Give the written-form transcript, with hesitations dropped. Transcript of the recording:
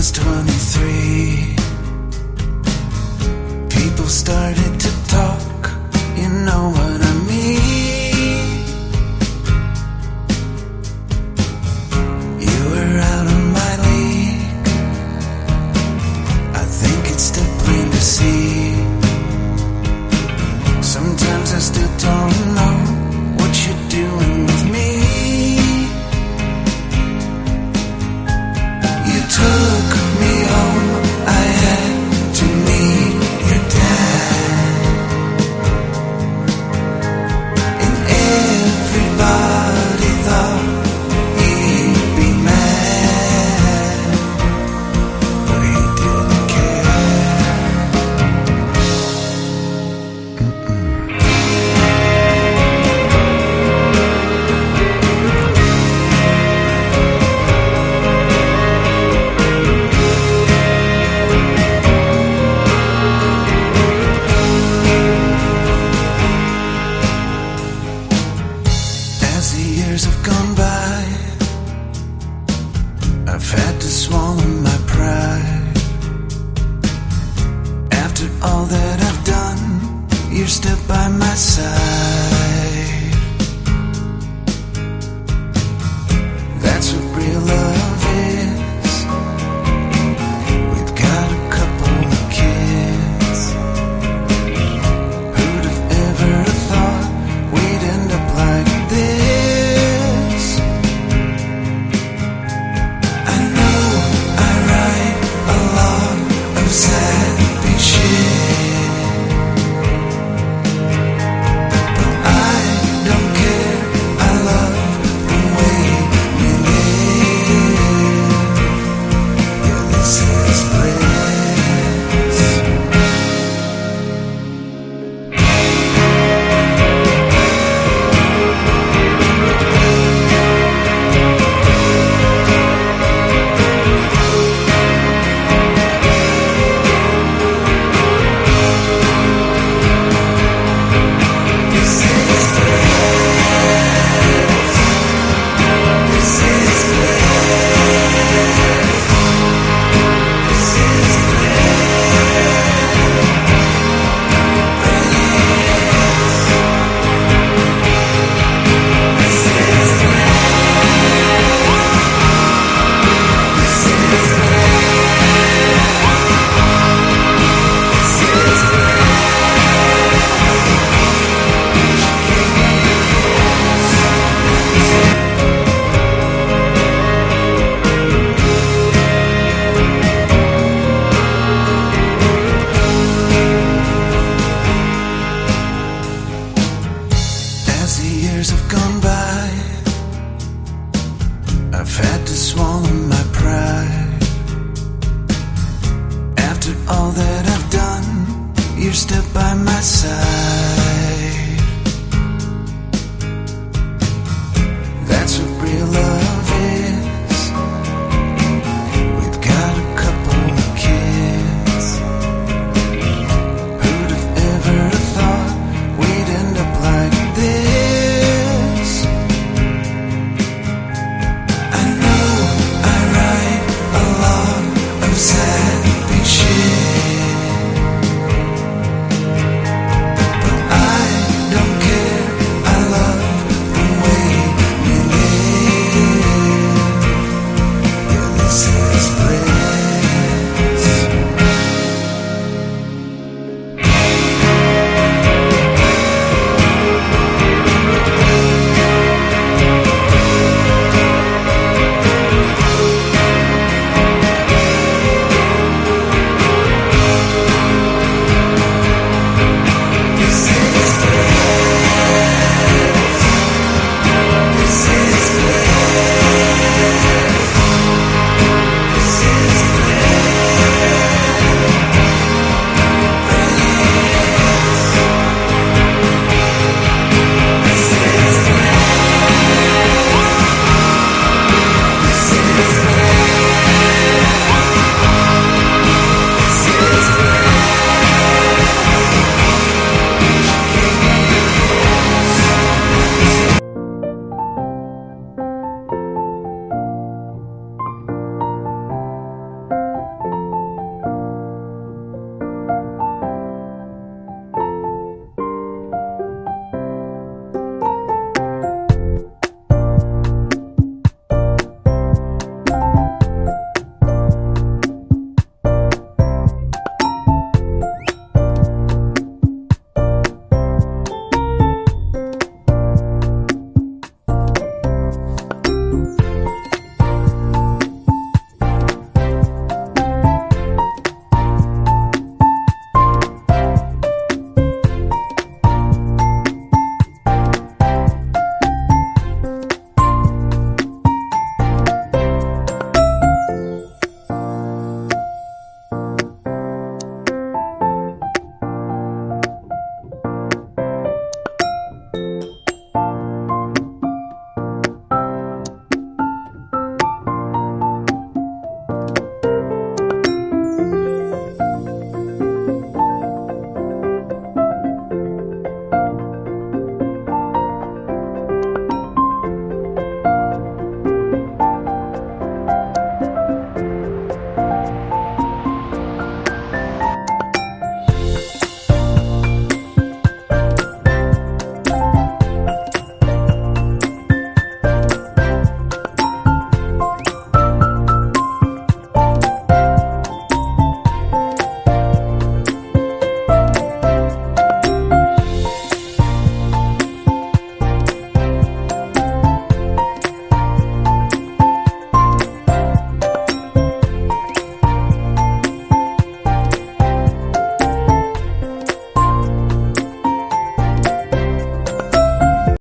was 23, people started to talk, you know what I mean. You were out of my league, I think it's still plain to see. Sometimes I still don't know what you're doing with me. You took me home, I had to meet your dad, and everybody thought he'd be mad, but he didn't care. As the years have gone by, I've had to swallow my pride. After all that I've done, you're still by my side. That's what real love is. We've got a couple of kids. Who'd have ever thought we'd end up like this? I know I write a lot of sappy shit, but I don't care. I love the way we live. Yeah, this is bliss. As the years have gone by, I've had to swallow my pride. After all that I've done, you're still by my side. That's what real love is. We've got a couple of kids. Who'd have ever thought we'd end up like this? I know I write a lot of sappy shit, but I don't care. I love the way we live. Yeah, this is bliss.